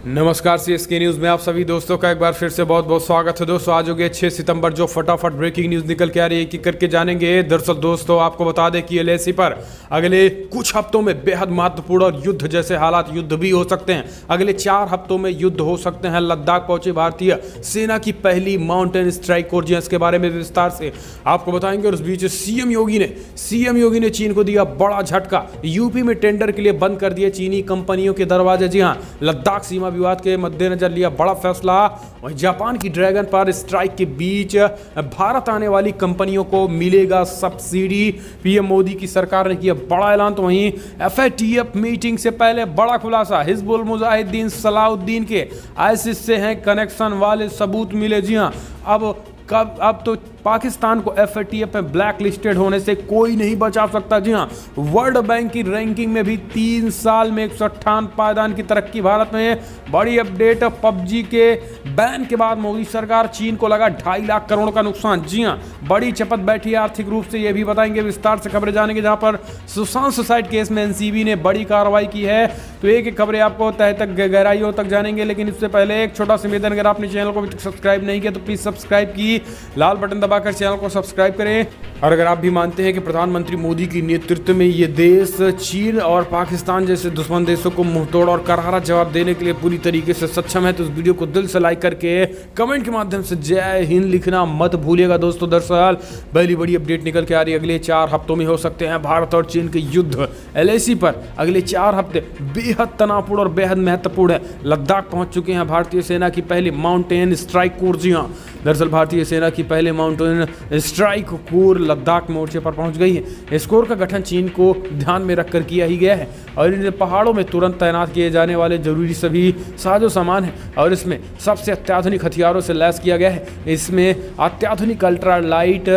नमस्कार CSK news में आप सभी दोस्तों का एक बार फिर से बहुत बहुत स्वागत है। दोस्तों आज हो गया 6 सितंबर, जो फटाफट ब्रेकिंग न्यूज़ निकल के आ रही है एक एक करके जानेंगे। दरअसल दोस्तों आपको बता दें कि एलएसी पर अगले कुछ हफ्तों में बेहद महत्वपूर्ण और युद्ध जैसे हालात, युद्ध भी हो सकते हैं। अगले 4 हफ्तों में युद्ध हो सकते हैं। लद्दाख पहुंचे भारतीय सेना की पहली माउंटेन स्ट्राइक कोर, इसके बारे में विस्तार से आपको बताएंगे। और उस बीच सीएम योगी ने चीन को दिया बड़ा झटका। यूपी में टेंडर के लिए बंद कर दिए चीनी कंपनियों के दरवाजे। जी हाँ, लद्दाख सीमा विवाद के मद्देनजर लिया बड़ा फैसला। वहीं जापान की ड्रैगन पर स्ट्राइक के बीच भारत आने वाली कंपनियों को मिलेगा सब्सिडी। पीएम मोदी की सरकार ने किया बड़ा ऐलान। तो वहीं एफएटीएफ मीटिंग से पहले बड़ा खुलासा, हिजबुल मुजाहिदीन सलाउद्दीन के आईसिस से हैं कनेक्शन वाले सबूत मिले। जी हाँ, अब तो पाकिस्तान को एफएटीएफ में ब्लैक लिस्टेड होने से कोई नहीं बचा सकता। जी हाँ, वर्ल्ड बैंक की रैंकिंग में भी 3 साल में 158 पायदान की तरक्की। भारत में बड़ी अपडेट, पबजी के बैन के बाद मोदी सरकार चीन को लगा 2.5 लाख करोड़ का नुकसान। जी हाँ, बड़ी चपत बैठी है आर्थिक रूप से, ये भी बताएंगे विस्तार से खबरें जानेंगे। जहां पर सुशांत सुसाइड केस में एनसीबी ने बड़ी कार्रवाई की है। तो एक एक खबरें आपको तह तक गहराइयों तक जानेंगे, लेकिन इससे पहले एक छोटा सा निवेदन, अगर आपने चैनल को अभी तक सब्सक्राइब नहीं किया तो प्लीज सब्सक्राइब की लाल बटन दबाकर चैनल को सब्सक्राइब करें। और अगर आप भी मानते हैं कि प्रधानमंत्री मोदी के नेतृत्व में ये देश चीन और पाकिस्तान जैसे दुश्मन देशों को मुंहतोड़ और करारा जवाब देने के लिए पूरी तरीके से सक्षम है, तो इस वीडियो को दिल से लाइक करके कमेंट के माध्यम से जय हिंद लिखना मत भूलिएगा। दोस्तों दरअसल पहली बड़ी अपडेट निकल के आ रही है। अगले 4 हफ्तों में हो सकते हैं भारत और चीन के युद्ध। एलएसी पर अगले 4 हफ्ते बेहद तनावपूर्ण और बेहद महत्वपूर्ण है। लद्दाख पहुंच चुके हैं भारतीय सेना की पहली माउंटेन स्ट्राइक कोर। जी हाँ, दरअसल भारतीय सेना की पहले माउंटेन स्ट्राइक कोर लद्दाख मोर्चे पर पहुंच गई है। इस कोर का गठन चीन को ध्यान में रखकर किया ही गया है और इन पहाड़ों में तुरंत तैनात किए जाने वाले जरूरी सभी साजो सामान है और इसमें सबसे अत्याधुनिक हथियारों से लैस किया गया है। इसमें अत्याधुनिक अल्ट्रा लाइट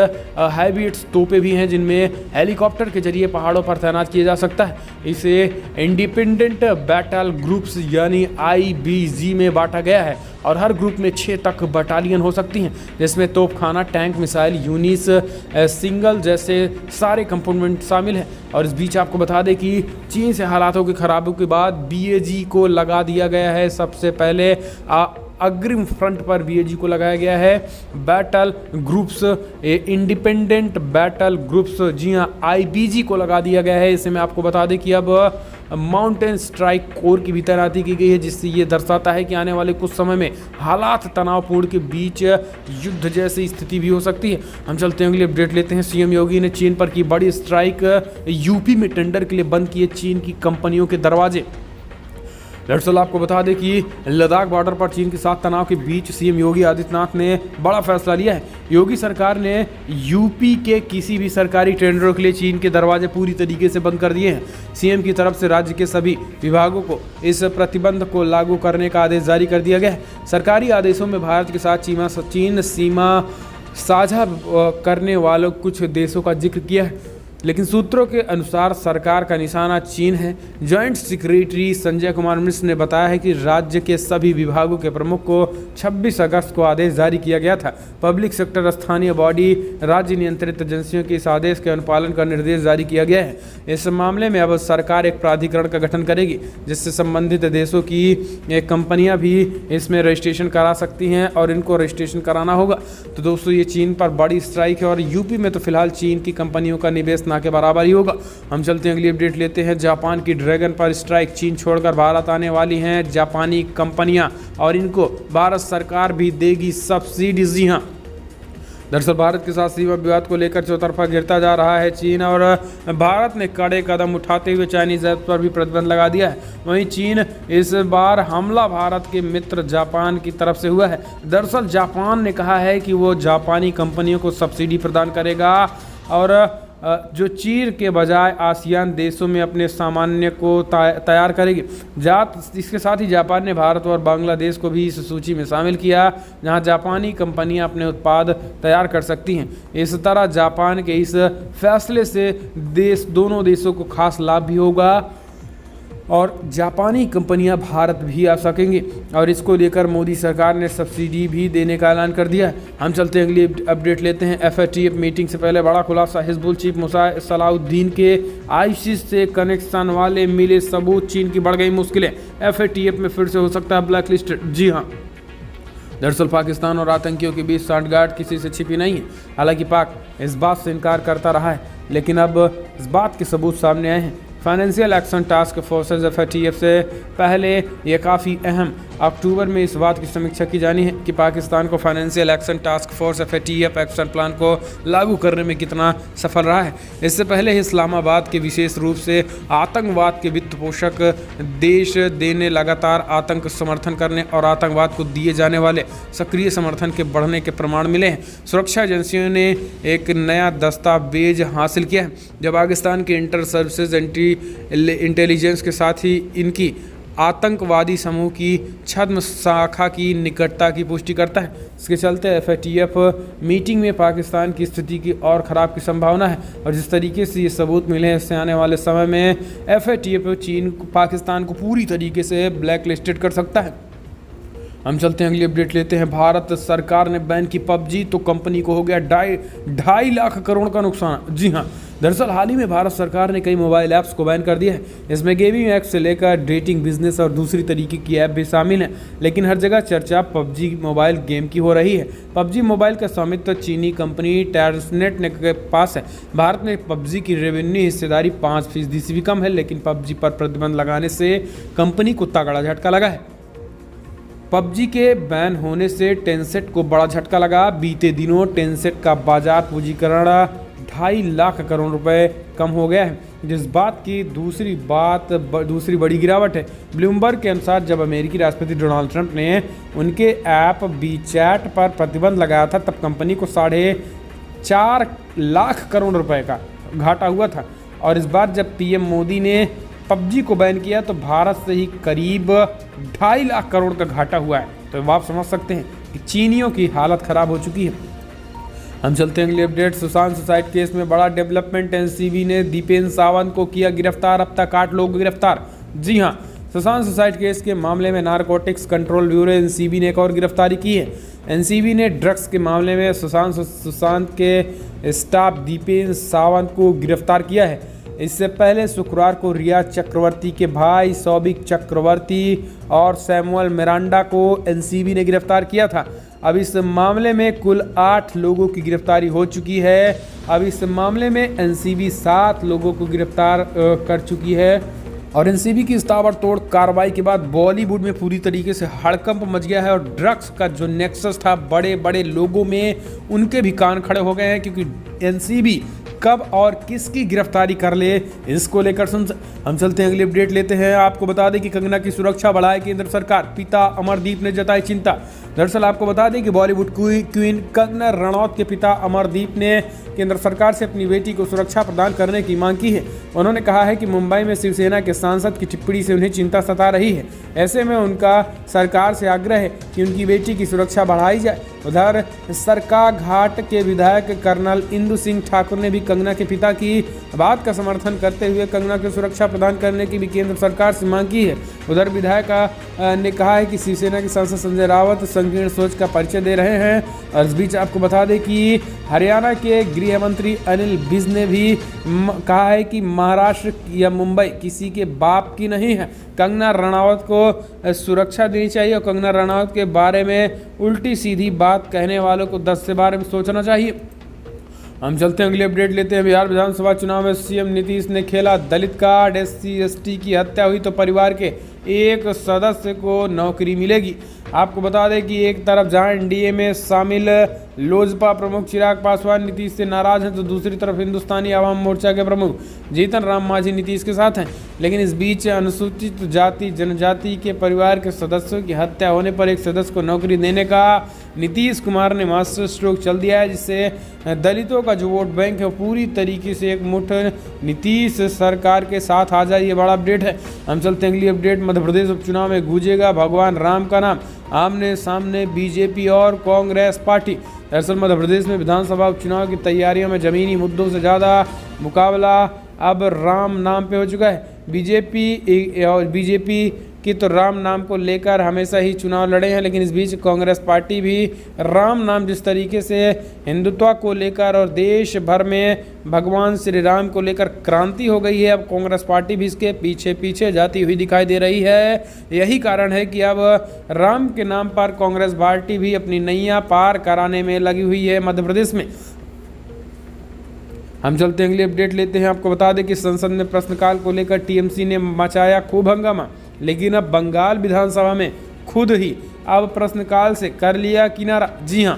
हैविट्स तोपें भी हैं, जिनमें हेलीकॉप्टर के जरिए पहाड़ों पर तैनात किया जा सकता है। इसे इंडिपेंडेंट बैटल ग्रुप्स यानी आईबीजी में बांटा गया है और हर ग्रुप में 6 तक बटालियन हो सकती हैं, जिसमें तोपखाना, टैंक, मिसाइल यूनिस, सिंगल जैसे सारे कंपोनेंट शामिल हैं। और इस बीच आपको बता दें कि चीन से हालातों की खराबी के बाद बीएजी को लगा दिया गया है। सबसे पहले अग्रिम फ्रंट पर बीएजी को लगाया गया है। Battle groups, independent battle groups, जी हाँ, आईबीजी को लगा दिया गया है। इसे मैं आपको बता दें कि अब माउंटेन स्ट्राइक कोर की भी तैनाती की गई है, जिससे ये दर्शाता है कि आने वाले कुछ समय में हालात तनावपूर्ण के बीच युद्ध जैसी स्थिति भी हो सकती है। हम चलते हैं अगली अपडेट लेते हैं। सीएम योगी ने चीन पर की बड़ी स्ट्राइक। यूपी में टेंडर के लिए बंद किए चीन की कंपनियों के दरवाजे। दरअसल आपको बता दें कि लद्दाख बॉर्डर पर चीन के साथ तनाव के बीच सीएम योगी आदित्यनाथ ने बड़ा फैसला लिया है। योगी सरकार ने यूपी के किसी भी सरकारी टेंडरों के लिए चीन के दरवाजे पूरी तरीके से बंद कर दिए हैं। सीएम की तरफ से राज्य के सभी विभागों को इस प्रतिबंध को लागू करने का आदेश जारी कर दिया गया है। सरकारी आदेशों में भारत के साथ चीन सीमा साझा करने वालों कुछ देशों का जिक्र किया है, लेकिन सूत्रों के अनुसार सरकार का निशाना चीन है। जॉइंट सेक्रेटरी संजय कुमार मिश्र ने बताया है कि राज्य के सभी विभागों के प्रमुख को 26 अगस्त को आदेश जारी किया गया था। पब्लिक सेक्टर, स्थानीय बॉडी, राज्य नियंत्रित एजेंसियों के इस आदेश के अनुपालन का निर्देश जारी किया गया है। इस मामले में अब सरकार एक प्राधिकरण का गठन करेगी, जिससे संबंधित देशों की कंपनियां भी इसमें रजिस्ट्रेशन करा सकती हैं और इनको रजिस्ट्रेशन कराना होगा। तो दोस्तों ये चीन पर बड़ी स्ट्राइक है और यूपी में तो फिलहाल चीन की कंपनियों का निवेश ना के बराबर ही होगा। हम चलते हैं अगली अपडेट लेते हैं। जापान की ड्रैगन पर स्ट्राइक, चीन छोड़कर भारत आने वाली हैं जापानी कंपनियां और इनको भारत सरकार भी देगी सब्सिडी। जी हाँ, दरअसल भारत के साथ सीमा विवाद को लेकर चौतरफा गिरता जा रहा है चीन और भारत ने कड़े कदम उठाते हुए चाइनीज ऐप पर भी प्रतिबंध लगा दिया है। वहीं चीन इस बार हमला भारत के मित्र जापान की तरफ से हुआ है। दरअसल जापान ने कहा है कि वो जापानी कंपनियों को सब्सिडी प्रदान करेगा और जो चीन के बजाय आसियान देशों में अपने सामान्य को तैयार करेगी। इसके साथ ही जापान ने भारत और बांग्लादेश को भी इस सूची में शामिल किया, जहां जापानी कंपनियां अपने उत्पाद तैयार कर सकती हैं। इस तरह जापान के इस फैसले से दोनों देशों को खास लाभ भी होगा। और जापानी कंपनियां भारत भी आ सकेंगी और इसको लेकर मोदी सरकार ने सब्सिडी भी देने का ऐलान कर दिया है। हम चलते हैं अगली अपडेट लेते हैं। FATF मीटिंग से पहले बड़ा खुलासा, हिजबुल चीफ मूसा सलाउद्दीन के आईसिस से कनेक्शन वाले मिले सबूत, चीन की बढ़ गई मुश्किलें, FATF में फिर से हो सकता है ब्लैक लिस्टेड। जी हाँ, दरअसल पाकिस्तान और आतंकियों के बीच सांठगांठ किसी से छिपी नहीं है। हालांकि पाक इस बात से इनकार करता रहा है, लेकिन अब इस बात के सबूत सामने आए हैं। Financial action task forces FATF से पहले ये काफ़ी अहम अक्टूबर में इस बात की समीक्षा की जानी है कि पाकिस्तान को financial action task force FATF action plan को लागू करने में कितना सफल रहा है। इससे पहले ही इस्लामाबाद के विशेष रूप से आतंकवाद के वित्त पोषक देश देने, लगातार आतंक समर्थन करने और आतंकवाद को दिए जाने वाले सक्रिय समर्थन के बढ़ने के प्रमाण मिले हैं। सुरक्षा एजेंसियों ने एक नया दस्तावेज हासिल किया है जो पाकिस्तान के इंटर सर्विसेज इंटेलिजेंस के साथ ही इनकी आतंकवादी समूह की छद्म शाखा की निकटता की पुष्टि करता है। इसके चलते FATF मीटिंग में पाकिस्तान की स्थिति की और ख़राब की संभावना है और जिस तरीके से ये सबूत मिले हैं, इससे आने वाले समय में FATF चीन पाकिस्तान को पूरी तरीके से ब्लैक लिस्टेड कर सकता है। हम चलते हैं अगली अपडेट लेते हैं। भारत सरकार ने बैन की PUBG तो कंपनी को हो गया 2.5 लाख करोड़ का नुकसान। जी हाँ, दरअसल हाल ही में भारत सरकार ने कई मोबाइल ऐप्स को बैन कर दिया है। इसमें गेमिंग ऐप से लेकर डेटिंग, बिजनेस और दूसरी तरीके की ऐप भी शामिल हैं। लेकिन हर जगह चर्चा PUBG मोबाइल गेम की हो रही है। PUBG मोबाइल का स्वामित्व चीनी कंपनी टेंसेंट के पास है। भारत में PUBG की रेवेन्यू हिस्सेदारी 5% से भी कम है, लेकिन PUBG पर प्रतिबंध लगाने से कंपनी को तगड़ा झटका लगा है। PUBG के बैन होने से टेंसेंट को बड़ा झटका लगा। बीते दिनों टेंसेंट का बाजार पूंजीकरण 2.5 लाख करोड़ रुपए कम हो गया है, जिस बात की दूसरी बड़ी गिरावट है। ब्लूमबर्ग के अनुसार जब अमेरिकी राष्ट्रपति डोनाल्ड ट्रंप ने उनके ऐप WeChat पर प्रतिबंध लगाया था, तब कंपनी को 4.5 लाख करोड़ रुपए का घाटा हुआ था। और इस बार जब PM मोदी ने PUBG को बैन किया तो भारत से ही करीब 2.5 लाख करोड़ का घाटा हुआ है। तो आप समझ सकते हैं कि चीनियों की हालत खराब हो चुकी है। हम चलते हैं अगले अपडेट। सुशांत सुसाइड केस में बड़ा डेवलपमेंट, NCB ने दीपेंद्र सावंत को किया गिरफ्तार, अब तक 8 लोग गिरफ्तार। जी हाँ, सुशांत सुसाइड केस के मामले में नारकोटिक्स कंट्रोल ब्यूरो NCB ने एक और गिरफ्तारी की है। NCB ने ड्रग्स के मामले में सुशांत के स्टाफ दीपेंद्र सावंत को गिरफ्तार किया है। इससे पहले शुक्रवार को रिया चक्रवर्ती के भाई सौबिक चक्रवर्ती और सैमुअल मिरांडा को NCB ने गिरफ्तार किया था। अब इस मामले में कुल 8 लोगों की गिरफ्तारी हो चुकी है। अब इस मामले में NCB 7 लोगों को गिरफ्तार कर चुकी है। और NCB की इस ताबड़तोड़ कार्रवाई के बाद बॉलीवुड में पूरी तरीके से हड़कंप मच गया है और ड्रग्स का जो नेक्सस था बड़े बड़े लोगों में, उनके भी कान खड़े हो गए हैं, क्योंकि NCB कब और किसकी गिरफ्तारी कर ले, इसको लेकर हम चलते हैं अगली अपडेट लेते हैं। आपको बता दें कि कंगना की सुरक्षा बढ़ाए केंद्र सरकार, पिता अमरदीप ने जताई चिंता। दरअसल आपको बता दें कि बॉलीवुड क्वीन कंगना रनौत के पिता अमरदीप ने केंद्र सरकार से अपनी बेटी को सुरक्षा प्रदान करने की मांग की है। उन्होंने कहा है कि मुंबई में शिवसेना के सांसद की टिप्पणी से उन्हें चिंता सता रही है। ऐसे में उनका सरकार से आग्रह है कि उनकी बेटी की सुरक्षा बढ़ाई जाए। उधर सरकाघाट के विधायक कर्नल इंदु सिंह ठाकुर ने भी कंगना के पिता की बात का समर्थन करते हुए कंगना की सुरक्षा प्रदान करने की भी केंद्र सरकार से मांग की है। उधर विधायक ने कहा है कि शिवसेना के सांसद संजय रावत संकीर्ण सोच का परिचय दे रहे हैं। और इस बीच आपको बता दें कि हरियाणा के गृह मंत्री अनिल विज ने भी कहा है कि महाराष्ट्र या मुंबई किसी के बाप की नहीं है। कंगना रनावत को सुरक्षा देनी चाहिए और कंगना रनावत के बारे में उल्टी सीधी बात कहने वालों को 10 से 12 में सोचना चाहिए। हम चलते हैं अगली अपडेट लेते हैं। बिहार विधानसभा चुनाव में CM नीतीश ने खेला दलित कार्ड, SC ST की हत्या हुई तो परिवार के एक सदस्य को नौकरी मिलेगी। आपको बता दें कि एक तरफ जहां NDA में शामिल लोजपा प्रमुख चिराग पासवान नीतीश से नाराज हैं, तो दूसरी तरफ हिंदुस्तानी आवाम मोर्चा के प्रमुख जीतन राम मांझी नीतीश के साथ हैं। लेकिन इस बीच अनुसूचित जाति जनजाति के परिवार के सदस्यों की हत्या होने पर एक सदस्य को नौकरी देने का नीतीश कुमार ने मास्टर स्ट्रोक चल दिया है, जिससे दलितों का जो वोट बैंक है वो पूरी तरीके से एक मुठ नीतीश सरकार के साथ आ जाए। ये बड़ा अपडेट है। हम चलते हैं अगली अपडेट। मध्य प्रदेश उपचुनाव में गूंजेगा भगवान राम का नाम, आमने सामने बीजेपी और कांग्रेस पार्टी। दरअसल मध्य प्रदेश में विधानसभा उपचुनाव की तैयारियों में जमीनी मुद्दों से ज़्यादा मुकाबला अब राम नाम पे हो चुका है। बीजेपी की तो राम नाम को लेकर हमेशा ही चुनाव लड़े हैं, लेकिन इस बीच कांग्रेस पार्टी भी राम नाम जिस तरीके से हिंदुत्व को लेकर और देश भर में भगवान श्री राम को लेकर क्रांति हो गई है, अब कांग्रेस पार्टी भी इसके पीछे पीछे जाती हुई दिखाई दे रही है। यही कारण है कि अब राम के नाम पर कांग्रेस पार्टी भी अपनी नैया पार कराने में लगी हुई है मध्य प्रदेश में। हम चलते हैं अगली अपडेट लेते हैं। आपको बता दें कि संसद में प्रश्नकाल को लेकर टीएमसी ने मचाया खूब हंगामा, लेकिन अब बंगाल विधानसभा में खुद ही अब प्रश्नकाल से कर लिया किनारा। जी हां,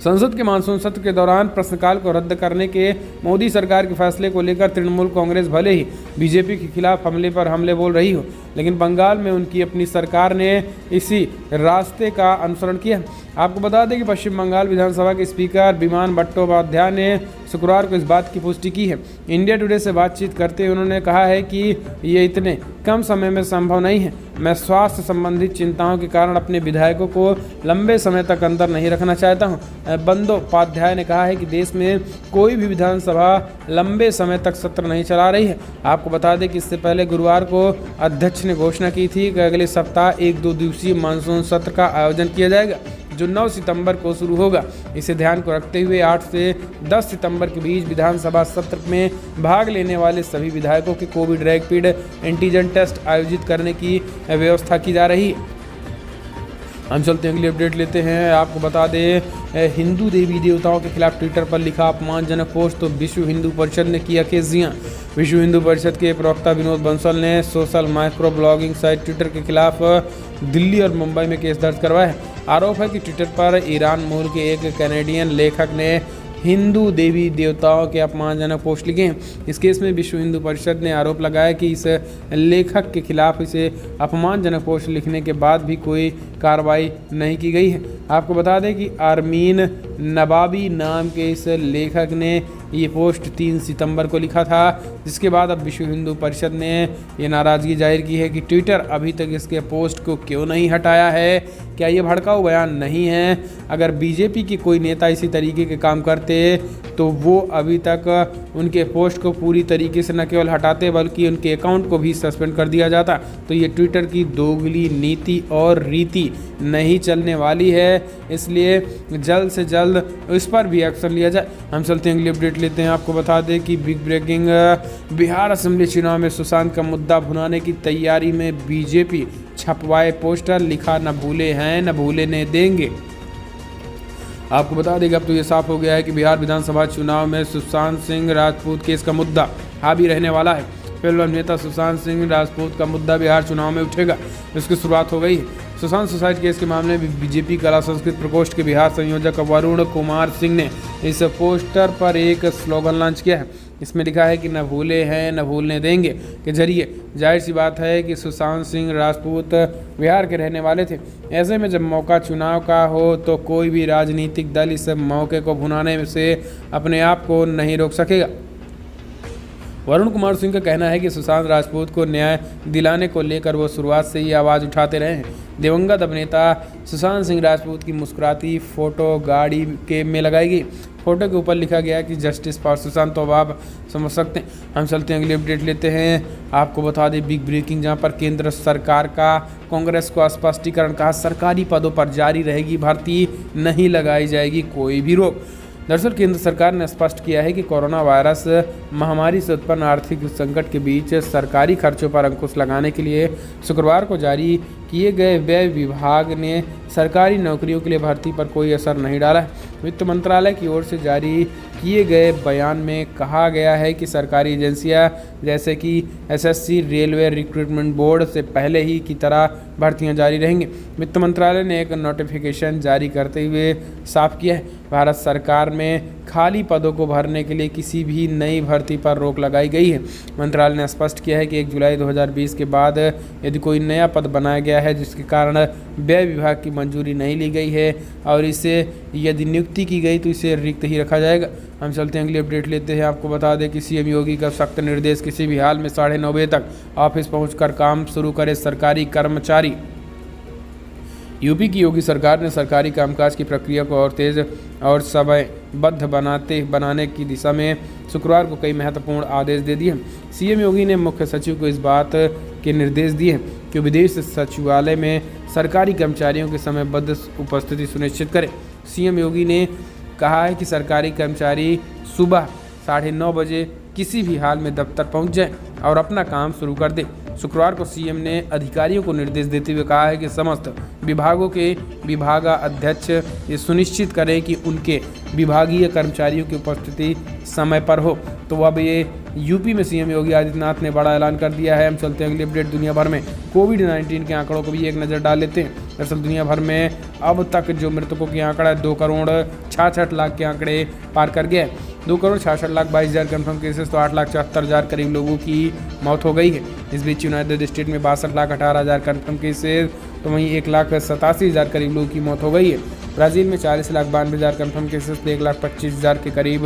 संसद के मानसून सत्र के दौरान प्रश्नकाल को रद्द करने के मोदी सरकार के फैसले को लेकर तृणमूल कांग्रेस भले ही बीजेपी के खिलाफ हमले पर हमले बोल रही हो, लेकिन बंगाल में उनकी अपनी सरकार ने इसी रास्ते का अनुसरण किया। आपको बता दें कि पश्चिम बंगाल विधानसभा के स्पीकर बिमान बट्टोपाध्याय ने शुक्रवार को इस बात की पुष्टि की है। इंडिया टुडे से बातचीत करते हुए उन्होंने कहा है कि ये इतने कम समय में संभव नहीं है। मैं स्वास्थ्य संबंधित चिंताओं के कारण अपने विधायकों को लंबे समय तक अंदर नहीं रखना चाहता हूं। बंदोपाध्याय ने कहा है कि देश में कोई भी विधानसभा लंबे समय तक सत्र नहीं चला रही है। आपको बता दें कि इससे पहले गुरुवार को अध्यक्ष ने घोषणा की थी कि अगले सप्ताह एक 2 दिवसीय मानसून सत्र का आयोजन किया जाएगा, जो 9 सितंबर को शुरू होगा। इसे ध्यान को रखते हुए 8 से 10 सितंबर के बीच विधानसभा सत्र में भाग लेने वाले सभी विधायकों के कोविड रैपिड एंटीजन टेस्ट आयोजित करने की व्यवस्था की जा रही है। हम चलते हैं अगली अपडेट लेते हैं। आपको बता दें, हिंदू देवी देवताओं के खिलाफ ट्विटर पर लिखा अपमानजनक पोस्ट तो विश्व हिंदू परिषद ने किया केस। जी हां, विश्व हिंदू परिषद के प्रवक्ता विनोद बंसल ने social micro blogging site Twitter के खिलाफ दिल्ली और मुंबई में केस दर्ज करवाया है। आरोप है कि ट्विटर पर ईरान मूल के एक कैनेडियन लेखक ने हिंदू देवी देवताओं के अपमानजनक पोस्ट लिखे हैं। इस केस में विश्व हिंदू परिषद ने आरोप लगाया कि इस लेखक के खिलाफ इसे अपमानजनक पोस्ट लिखने के बाद भी कोई कार्रवाई नहीं की गई है। आपको बता दें कि आरमीन नबाबी नाम के इस लेखक ने ये पोस्ट 3 सितंबर को लिखा था, जिसके बाद अब विश्व हिंदू परिषद ने ये नाराज़गी जाहिर की है कि ट्विटर अभी तक इसके पोस्ट को क्यों नहीं हटाया है। क्या ये भड़काऊ बयान नहीं है? अगर बीजेपी के कोई नेता इसी तरीके के काम करते तो वो अभी तक उनके पोस्ट को पूरी तरीके से न केवल हटाते बल्कि उनके अकाउंट को भी सस्पेंड कर दिया जाता। तो ये ट्विटर की दोगली नीति और रीति नहीं चलने वाली है, इसलिए जल्द से जल्द इस पर भी एक्शन लिया जाए। हम चलते हैं अगली अपडेट लेते हैं। आपको बता दें कि बिग ब्रेकिंग, बिहार असेंबली चुनाव में सुशांत का मुद्दा भुनाने की तैयारी में बीजेपी, छपवाए पोस्टर, लिखा न भूले हैं न भूलने देंगे। आपको बता दें कि अब तो ये साफ हो गया है कि बिहार विधानसभा चुनाव में सुशांत सिंह राजपूत केस का मुद्दा हावी रहने वाला है। फिल्म अभिनेता सुशांत सिंह राजपूत का मुद्दा बिहार चुनाव में उठेगा, इसकी शुरुआत हो गई है। सुशांत सुसाइड केस के मामले में बीजेपी कला संस्कृति प्रकोष्ठ के बिहार संयोजक वरुण कुमार सिंह ने इस पोस्टर पर एक स्लोगन लॉन्च किया है। इसमें लिखा है कि न भूले हैं न भूलने देंगे के जरिए जाहिर सी बात है कि सुशांत सिंह राजपूत बिहार के रहने वाले थे। ऐसे में जब मौका चुनाव का हो तो कोई भी राजनीतिक दल इस मौके को भुनाने से अपने आप को नहीं रोक सकेगा। वरुण कुमार सिंह का कहना है कि सुशांत राजपूत को न्याय दिलाने को लेकर वो शुरुआत से ही आवाज़ उठाते रहे हैं। दिवंगत अभिनेता सुशांत सिंह राजपूत की मुस्कुराती फोटो गाड़ी के में लगाई गई। फोटो के ऊपर लिखा गया कि जस्टिस फॉर सुशांत, तो अब आप समझ सकते हैं। हम चलते हैं अगली अपडेट लेते हैं। आपको बता दें बिग ब्रेकिंग, जहां पर केंद्र सरकार का कांग्रेस को स्पष्टीकरण, कहा सरकारी पदों पर जारी रहेगी भर्ती, नहीं लगाई जाएगी कोई भी रोक। दरअसल केंद्र सरकार ने स्पष्ट किया है कि कोरोना वायरस महामारी से उत्पन्न आर्थिक संकट के बीच सरकारी खर्चों पर अंकुश लगाने के लिए शुक्रवार को जारी किए गए व्यय विभाग ने सरकारी नौकरियों के लिए भर्ती पर कोई असर नहीं डाला है। वित्त मंत्रालय की ओर से जारी किए गए बयान में कहा गया है कि सरकारी एजेंसियां जैसे कि एसएससी, रेलवे रिक्रूटमेंट बोर्ड से पहले ही की तरह भर्तियां जारी रहेंगी। वित्त मंत्रालय ने एक नोटिफिकेशन जारी करते हुए साफ किया है, भारत सरकार में खाली पदों को भरने के लिए किसी भी नई भर्ती पर रोक लगाई गई है। मंत्रालय ने स्पष्ट किया है कि 1 जुलाई 2020 के बाद यदि कोई नया पद बनाया गया है जिसके कारण व्यय विभाग की मंजूरी नहीं ली गई है और इसे यदि नियुक्ति की गई तो इसे रिक्त ही रखा जाएगा। हम चलते हैं अगली अपडेट लेते हैं। आपको बता दें कि सीएम योगी का सख्त निर्देश, किसी भी हाल में 9:30 बजे तक ऑफिस पहुंचकर काम शुरू करे सरकारी कर्मचारी। यूपी की योगी सरकार ने सरकारी कामकाज की प्रक्रिया को और तेज और समयबद्ध बनाने की दिशा में शुक्रवार को कई महत्वपूर्ण आदेश दे दिए। सीएम योगी ने मुख्य सचिव को इस बात के निर्देश दिए कि विदेश सचिवालय में सरकारी कर्मचारियों की समयबद्ध उपस्थिति सुनिश्चित करें। सीएम योगी ने कहा है कि सरकारी कर्मचारी सुबह 9:30 बजे किसी भी हाल में दफ्तर पहुंच जाएं और अपना काम शुरू कर दें। शुक्रवार को सीएम ने अधिकारियों को निर्देश देते हुए कहा है कि समस्त विभागों के विभागाध्यक्ष ये सुनिश्चित करें कि उनके विभागीय कर्मचारियों की उपस्थिति समय पर हो। तो अब ये यूपी में सीएम योगी आदित्यनाथ ने बड़ा ऐलान कर दिया है। हम चलते हैं अगली अपडेट दुनिया भर में कोविड-19 के आंकड़ों को भी एक नज़र डाल लेते हैं। दरअसल दुनिया भर में अब तक जो मृतकों की आंकड़ा है 2,66,00,000 के आंकड़े पार कर गया है। 2,66,22,000 कन्फर्म केसेस तो 8,74,000 करीब लोगों की मौत हो गई है। इस बीच यूनाइटेड स्टेट में 62,18,000 कन्फर्म केसेस तो वहीं 1,87,000 करीब लोगों की मौत हो गई है। ब्राज़ील में 40,92,000 कन्फर्म केसेस तो 1,25,000 के करीब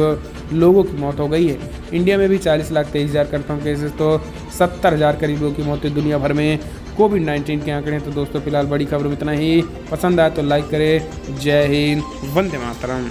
लोगों की मौत हो गई है। इंडिया में भी 40,23,000 कन्फर्म केसेस तो 70,000 करीब लोगों की मौत है। दुनिया भर में कोविड-19 के आंकड़े। तो दोस्तों फिलहाल बड़ी खबर में इतना ही। पसंद आए तो लाइक करें। जय हिंद, वंदे मातरम।